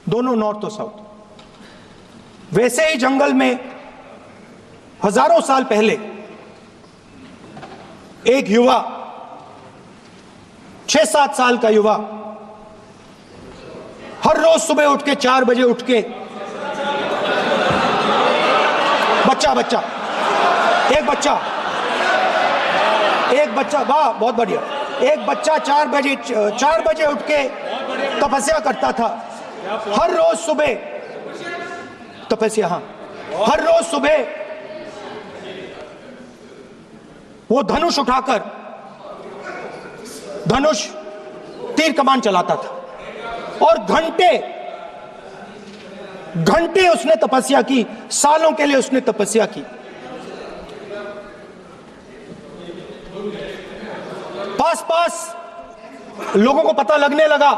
दोनों नॉर्थ और साउथ। वैसे ही जंगल में हजारों साल पहले एक युवा, 6-7 साल का युवा, हर रोज सुबह उठ के 4 बजे उठ के एक बच्चा, वाह बहुत बढ़िया, एक बच्चा 4 बजे उठ के तपस्या करता था। हर रोज सुबह तपस्या, हाँ, हर रोज सुबह वो धनुष उठाकर तीर कमान चलाता था और घंटे उसने तपस्या की, सालों के लिए उसने तपस्या की। पास लोगों को पता लगने लगा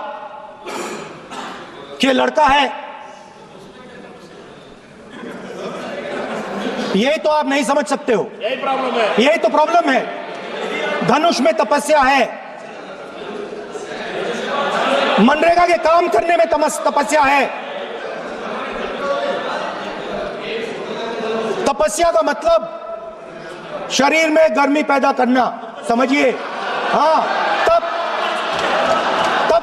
कि लड़का है। यही तो आप नहीं समझ सकते हो, यही प्रॉब्लम है, यही तो प्रॉब्लम है। धनुष में तपस्या है, मनरेगा के काम करने में तपस्या है। तपस्या का मतलब शरीर में गर्मी पैदा करना, समझिए, हाँ, तब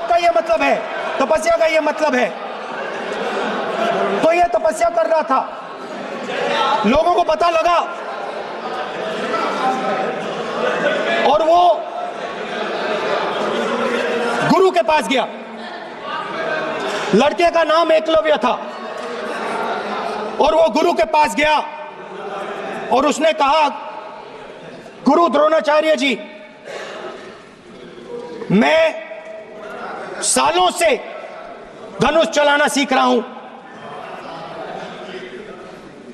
का ये मतलब है, तपस्या का ये मतलब है। तो ये तपस्या कर रहा था, लोगों को पता लगा और वो गुरु के पास गया। लड़के का नाम एकलव्य था और वो गुरु के पास गया और उसने कहा, गुरु द्रोणाचार्य जी, मैं सालों से धनुष चलाना सीख रहा हूं,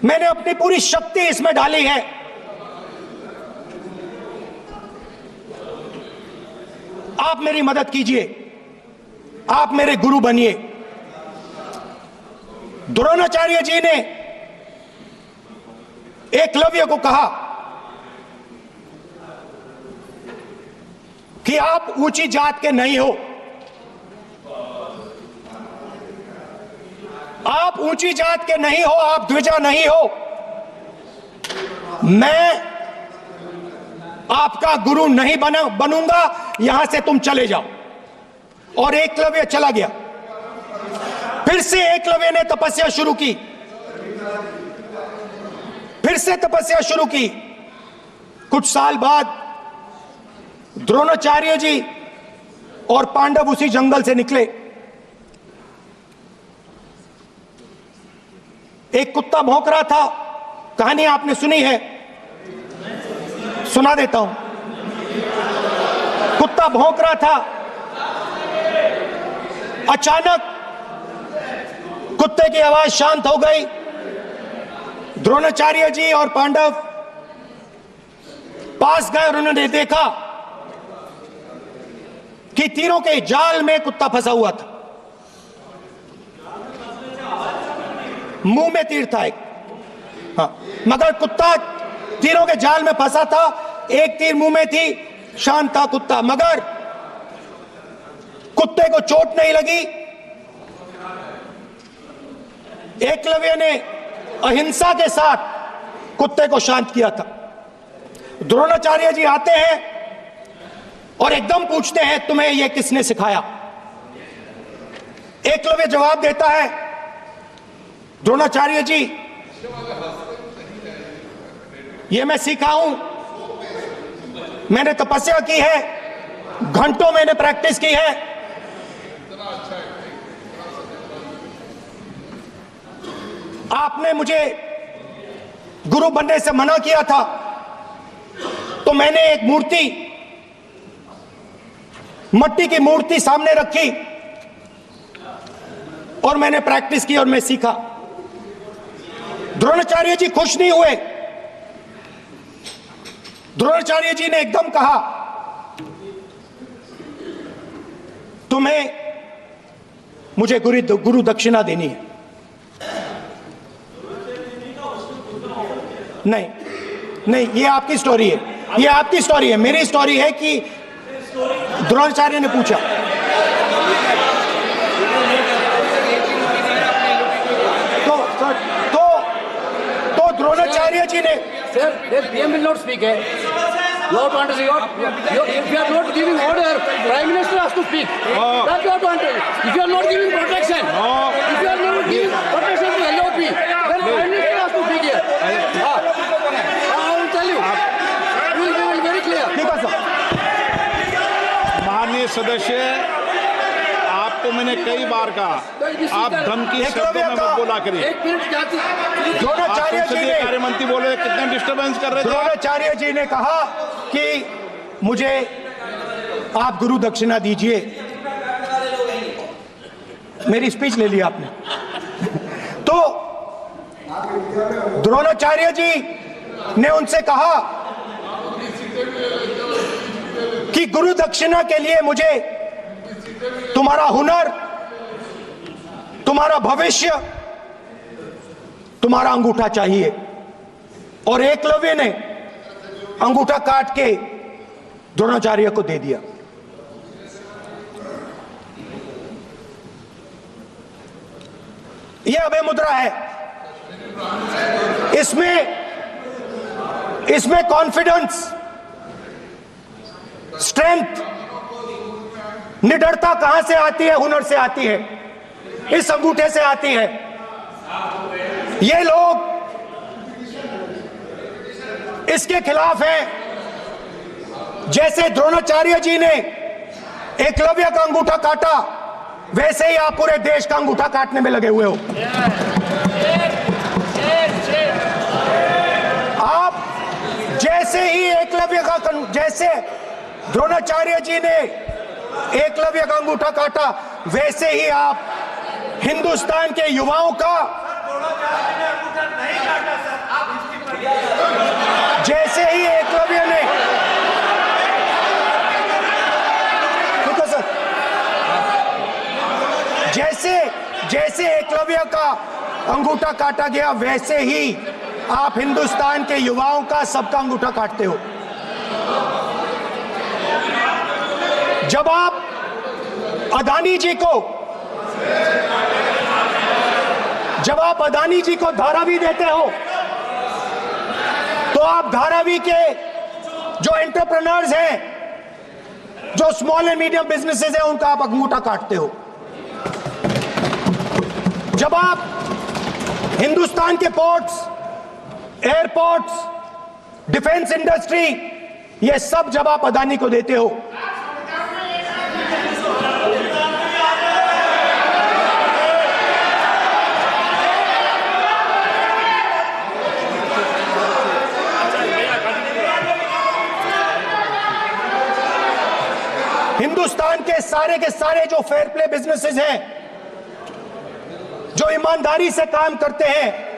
मैंने अपनी पूरी शक्ति इसमें डाली है, आप मेरी मदद कीजिए, आप मेरे गुरु बनिए। द्रोणाचार्य जी ने एकलव्य को कहा कि आप ऊंची जात के नहीं हो, आप ऊंची जात के नहीं हो, आप द्विजा नहीं हो, मैं आपका गुरु नहीं बनूंगा, यहां से तुम चले जाओ। और एकलव्य चला गया। फिर से एकलव्य ने तपस्या शुरू की, फिर से तपस्या शुरू की। कुछ साल बाद द्रोणाचार्य जी और पांडव उसी जंगल से निकले। एक कुत्ता भौंक रहा था, कहानी आपने सुनी है, सुना देता हूं। कुत्ता भौंक रहा था, अचानक कुत्ते की आवाज शांत हो गई। द्रोणाचार्य जी और पांडव पास गए और उन्होंने देखा कि तीरों के जाल में कुत्ता फंसा हुआ था। मुंह में तीर था एक, हाँ, मगर कुत्ता तीरों के जाल में फंसा था, एक तीर मुंह में थी, शांत था कुत्ता, मगर कुत्ते को चोट नहीं लगी। एकलव्य ने अहिंसा के साथ कुत्ते को शांत किया था। द्रोणाचार्य जी आते हैं और एकदम पूछते हैं, तुम्हें यह किसने सिखाया? एकलव्य जवाब देता है, द्रोणाचार्य जी, यह मैं सीखा हूं, मैंने तपस्या की है, घंटों मैंने प्रैक्टिस की है। आपने मुझे गुरु बनने से मना किया था, तो मैंने एक मूर्ति, मट्टी की मूर्ति सामने रखी और मैंने प्रैक्टिस की और मैं सीखा। द्रोणाचार्य जी खुश नहीं हुए। द्रोणाचार्य जी ने एकदम कहा, तुम्हें मुझे गुरु दक्षिणा देनी है। नहीं नहीं, ये आपकी स्टोरी है, ये आपकी स्टोरी है। मेरी स्टोरी है कि द्रोणाचार्य ने पूछा, Sir, the PM will not speak. You have to understand. If you are not giving order, Prime Minister has to speak. That you have to understand. If you are not giving protection, if you are not giving protection to LOP, then Prime Minister has to speak here. I will tell you. We will be very clear. ठीक है sir. माननीय सदस्य, आपको मैंने कई बार कहा, आप धमकी शब्दों में मत बोला करिए। एक मिनट जाती द्रोणाचार्य जी संसदीय ने कार्य मंत्री बोले, कितने डिस्टर्बेंस कर रहे थे। द्रोणाचार्य जी ने कहा कि मुझे आप गुरु दक्षिणा दीजिए। मेरी स्पीच ले ली आपने। तो द्रोणाचार्य जी ने उनसे कहा कि गुरु दक्षिणा के लिए मुझे तुम्हारा हुनर, तुम्हारा भविष्य, तुम्हारा अंगूठा चाहिए। और एकलव्य ने अंगूठा काट के द्रोणाचार्य को दे दिया। यह अभय मुद्रा है। इसमें कॉन्फिडेंस, स्ट्रेंथ, निडरता कहां से आती है? हुनर से आती है, इस अंगूठे से आती है। ये लोग इसके खिलाफ हैं। जैसे द्रोणाचार्य जी ने एकलव्य का अंगूठा काटा, वैसे ही आप पूरे देश का अंगूठा काटने में लगे हुए हो। आप जैसे ही एकलव्य का, जैसे द्रोणाचार्य जी ने एकलव्य का अंगूठा काटा, वैसे ही आप हिंदुस्तान के युवाओं का, जैसे ही एकलव्य ने, जैसे एकलव्य का अंगूठा काटा गया, वैसे ही आप हिंदुस्तान के युवाओं का, सबका अंगूठा काटते हो। जब आप अदानी जी को धारावी देते हो, तो आप धारावी के जो एंटरप्रेन्योर्स हैं, जो स्मॉल एंड मीडियम बिजनेसेस हैं, उनका आप अंगूठा काटते हो। जब आप हिंदुस्तान के पोर्ट्स, एयरपोर्ट्स, डिफेंस इंडस्ट्री, ये सब जब आप अदानी को देते हो, हिंदुस्तान के सारे जो फेयर प्ले बिजनेसेस हैं, जो ईमानदारी से काम करते हैं,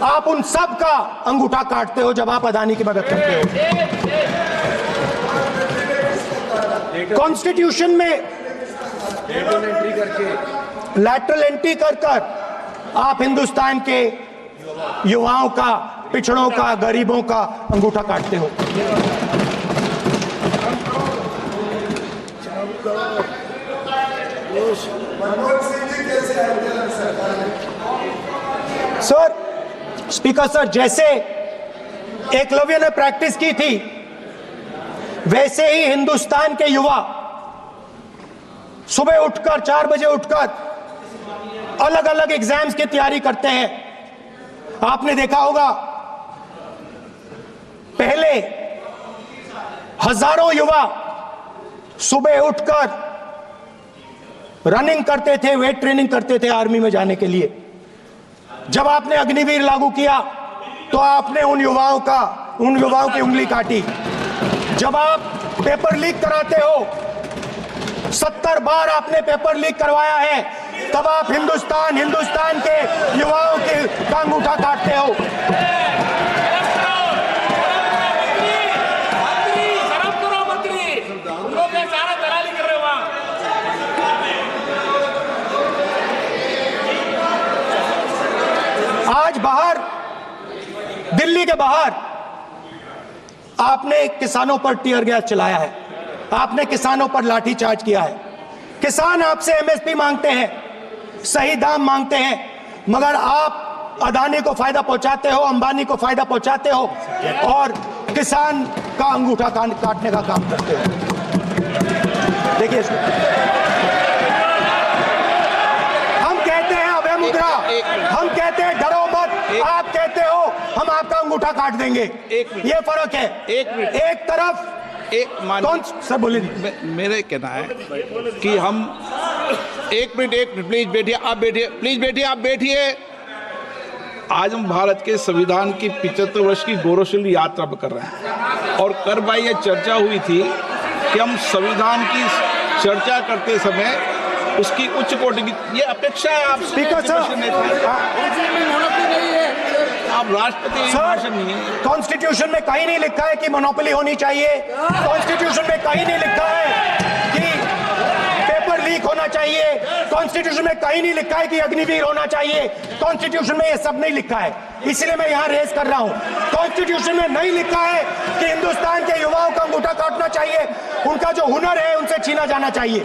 आप उन सब का अंगूठा काटते हो जब आप अदानी की मदद करते हो। कॉन्स्टिट्यूशन में लैटरल एंट्री कर आप हिंदुस्तान के युवाओं का, पिछड़ों का, गरीबों का अंगूठा काटते हो। सर, स्पीकर सर, जैसे एकलव्य ने प्रैक्टिस की थी, वैसे ही हिंदुस्तान के युवा सुबह उठकर 4 बजे उठकर अलग अलग एग्जाम्स की तैयारी करते हैं। आपने देखा होगा, पहले हजारों युवा सुबह उठकर रनिंग करते थे, वेट ट्रेनिंग करते थे आर्मी में जाने के लिए। जब आपने अग्निवीर लागू किया, तो आपने उन युवाओं की उंगली काटी। जब आप पेपर लीक कराते हो, 70 बार आपने पेपर लीक करवाया है, तब आप हिंदुस्तान के युवाओं के अंगूठा काटते हो। आज बाहर, दिल्ली के बाहर आपने किसानों पर टीयर गैस चलाया है, आपने किसानों पर लाठीचार्ज किया है। किसान आपसे एमएसपी मांगते हैं, सही दाम मांगते हैं, मगर आप अदानी को फायदा पहुंचाते हो, अंबानी को फायदा पहुंचाते हो और किसान का अंगूठा काटने का काम करते हो। देखिए हम कहते हैं अभय मुद्रा, हम कहते हैं डरो मत, आप कहते हो हम आपका अंगूठा काट देंगे। ये फर्क है। एक तरफ कौन सर बोलिए। मेरे कहना है कि हम एक मिनट प्लीज बैठिए, आप बैठिए, प्लीज बैठिए, आप बैठिए। आज हम भारत के संविधान की 75 वर्ष की गौरवशाली यात्रा पर कर रहे हैं और कर भाई ये चर्चा हुई थी कि हम संविधान की चर्चा करते समय उसकी उच्च कोटि की ये अपेक्षा है। आप स्पीकर सर, आप राष्ट्रपति भाषण नहीं है। कॉन्स्टिट्यूशन में कहीं नहीं लिखा है कि मोनोपोली होनी चाहिए। कॉन्स्टिट्यूशन में कहीं नहीं लिखा है कि पेपर लीक होना चाहिए। कॉन्स्टिट्यूशन में कहीं नहीं लिखा है कि अग्निवीर होना चाहिए। कॉन्स्टिट्यूशन में ये सब नहीं लिखा है, इसलिए मैं यहाँ रेस कर रहा हूँ। कॉन्स्टिट्यूशन में नहीं लिखा है कि हिंदुस्तान के युवाओं का अंगूठा काटना चाहिए, उनका जो हुनर है उनसे छीना जाना चाहिए।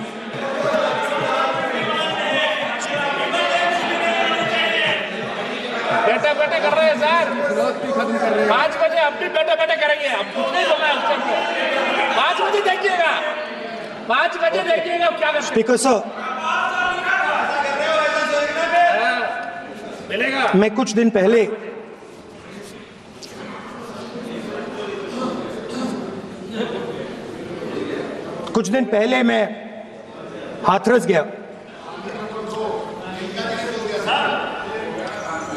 बैठे बैठे कर रहे हैं सर, 5 बजे अब भी बैठे बैठे करेंगे। अब कुछ नहीं बोलना है उससे। 5 बजे देखिएगा, 5 बजे देखिएगा क्या करते हैं। स्पीकर सर, मिलेगा। मैं कुछ दिन पहले मैं हाथरस गया।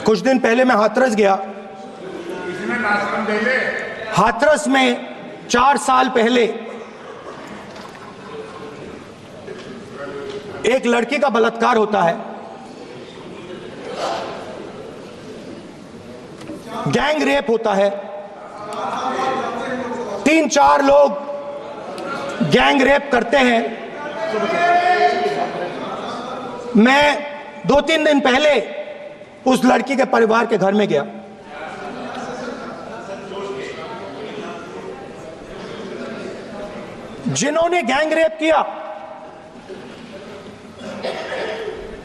कुछ दिन पहले मैं हाथरस गया। हाथरस में 4 साल पहले एक लड़की का बलात्कार होता है। गैंग रेप होता है। 3-4 लोग गैंग रेप करते हैं। मैं 2-3 दिन पहले उस लड़की के परिवार के घर में गया। जिन्होंने गैंग रेप किया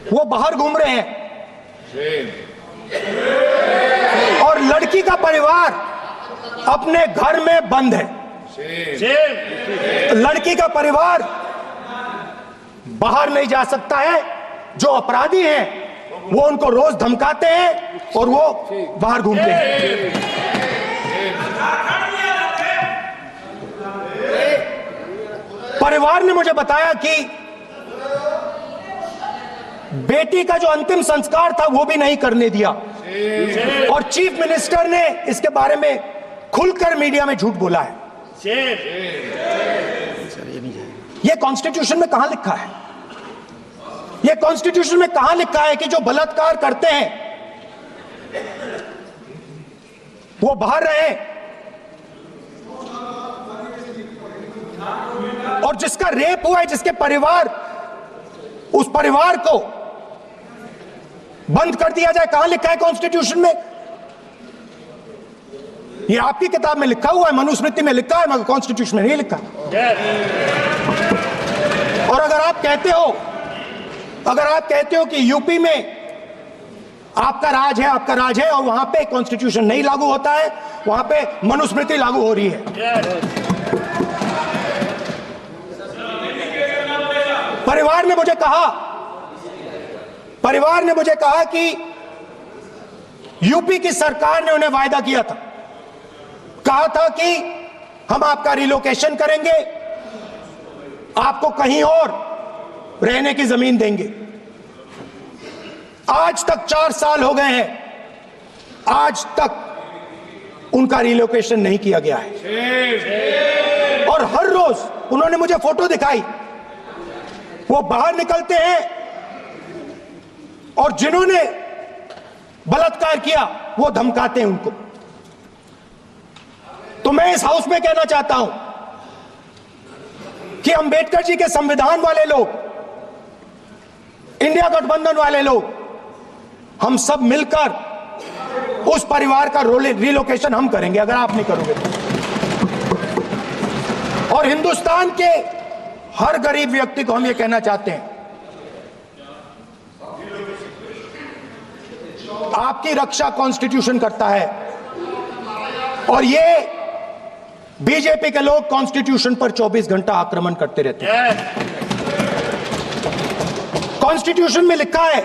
वो बाहर घूम रहे हैं और लड़की का परिवार अपने घर में बंद है। लड़की का परिवार बाहर नहीं जा सकता है। जो अपराधी हैं वो उनको रोज धमकाते हैं और वो बाहर घूमते हैं। परिवार ने मुझे बताया कि बेटी का जो अंतिम संस्कार था वो भी नहीं करने दिया और चीफ मिनिस्टर ने इसके बारे में खुलकर मीडिया में झूठ बोला है। ये कॉन्स्टिट्यूशन में कहां लिखा है? ये कॉन्स्टिट्यूशन में कहां लिखा है कि जो बलात्कार करते हैं वो बाहर रहे और जिसका रेप हुआ है, जिसके परिवार, उस परिवार को बंद कर दिया जाए? कहां लिखा है कॉन्स्टिट्यूशन में? ये आपकी किताब में लिखा हुआ है, मनुस्मृति में लिखा है, मगर कॉन्स्टिट्यूशन में नहीं लिखा। और अगर आप कहते हो कि यूपी में आपका राज है और वहां पे कॉन्स्टिट्यूशन नहीं लागू होता है, वहां पे मनुस्मृति लागू हो रही है। परिवार ने मुझे कहा कि यूपी की सरकार ने उन्हें वायदा किया था, कहा था कि हम आपका रिलोकेशन करेंगे, आपको कहीं और रहने की जमीन देंगे। आज तक 4 साल हो गए हैं, आज तक उनका रिलोकेशन नहीं किया गया है। और हर रोज उन्होंने मुझे फोटो दिखाई, वो बाहर निकलते हैं और जिन्होंने बलात्कार किया वो धमकाते हैं उनको। तो मैं इस हाउस में कहना चाहता हूं कि अंबेडकर जी के संविधान वाले लोग, इंडिया गठबंधन वाले लोग, हम सब मिलकर उस परिवार का रिलोकेशन हम करेंगे अगर आप नहीं करोगे तो। और हिंदुस्तान के हर गरीब व्यक्ति को हम ये कहना चाहते हैं आपकी रक्षा कॉन्स्टिट्यूशन करता है, और ये बीजेपी के लोग कॉन्स्टिट्यूशन पर 24 घंटा आक्रमण करते रहते हैं। कॉन्स्टिट्यूशन में लिखा है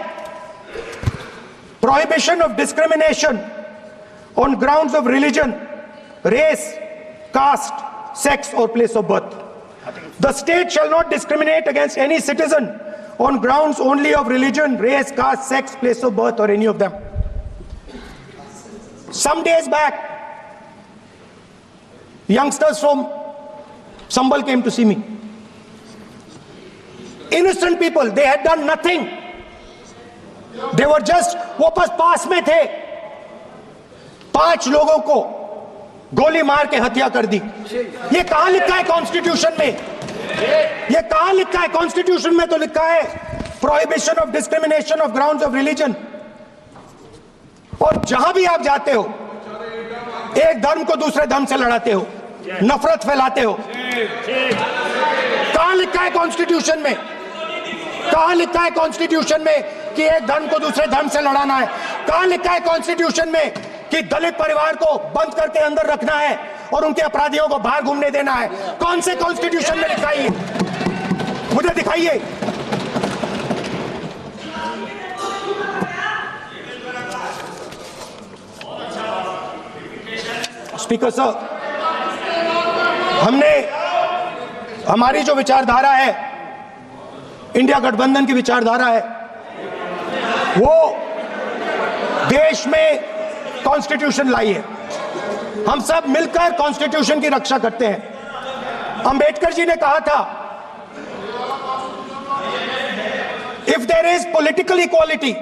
prohibition of discrimination on grounds of religion, race, caste, sex और place of birth. The state shall not discriminate against any citizen on grounds only of religion, race, caste, sex, place of birth, or any of them. Some days back, youngsters from Sambal came to see me. Innocent people, they had done nothing. They were just, वो बस पास में थे, 5 लोगों को गोली मार के हत्या कर दी। ये कहां लिखा है कॉन्स्टिट्यूशन में? ये कहां लिखा है कॉन्स्टिट्यूशन में? तो लिखा है prohibition of discrimination of grounds of religion. और जहां भी आप जाते हो, एक धर्म को दूसरे धर्म से लड़ाते हो, नफरत फैलाते हो। कहां लिखा है कॉन्स्टिट्यूशन में? कहां लिखा है कॉन्स्टिट्यूशन में कि एक धर्म को दूसरे धर्म से लड़ाना है? कहां लिखा है कॉन्स्टिट्यूशन में कि दलित परिवार को बंद करके अंदर रखना है और उनके अपराधियों को बाहर घूमने देना है? कौन से कॉन्स्टिट्यूशन में लिखा है? मुझे दिखाइए। स्पीकर सर, हमने, हमारी जो विचारधारा है, इंडिया गठबंधन की विचारधारा है, वो देश में कॉन्स्टिट्यूशन लाई है। हम सब मिलकर कॉन्स्टिट्यूशन की रक्षा करते हैं। अंबेडकर जी ने कहा था, if there is political equality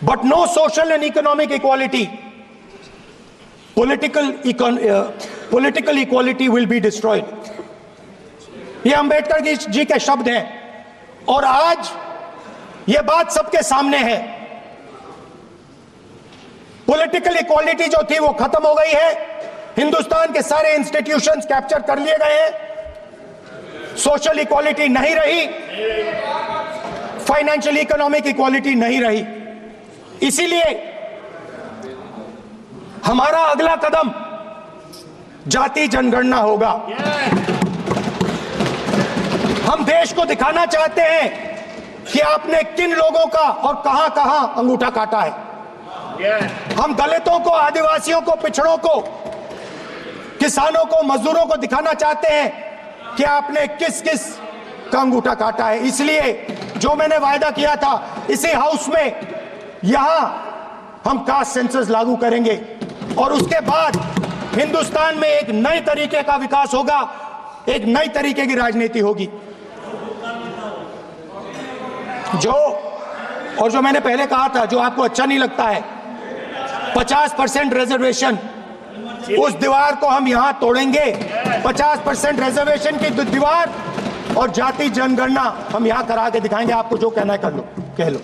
but no social and economic equality, political equality will be destroyed. ये अंबेडकर जी के शब्द हैं, और आज ये बात सबके सामने है। पॉलिटिकल इक्वालिटी जो थी वो खत्म हो गई है। हिंदुस्तान के सारे इंस्टीट्यूशंस कैप्चर कर लिए गए हैं। सोशल इक्वालिटी नहीं रही, फाइनेंशियल इकोनॉमिक इक्वालिटी नहीं रही। इसीलिए हमारा अगला कदम जाति जनगणना होगा। हम देश को दिखाना चाहते हैं कि आपने किन लोगों का और कहां कहां अंगूठा काटा है। हम दलितों को, आदिवासियों को, पिछड़ों को, किसानों को, मजदूरों को दिखाना चाहते हैं कि आपने किस किस का अंगूठा काटा है। इसलिए जो मैंने वायदा किया था, इसी हाउस में यहां हम कास्ट सेंसस लागू करेंगे, और उसके बाद हिंदुस्तान में एक नए तरीके का विकास होगा, एक नई तरीके की राजनीति होगी। जो मैंने पहले कहा था, जो आपको अच्छा नहीं लगता है, 50% रिजर्वेशन, उस दीवार को हम यहां तोड़ेंगे। 50% रिजर्वेशन की दीवार और जाति जनगणना हम यहां करा के दिखाएंगे। आपको जो कहना है कर लो, कह लो।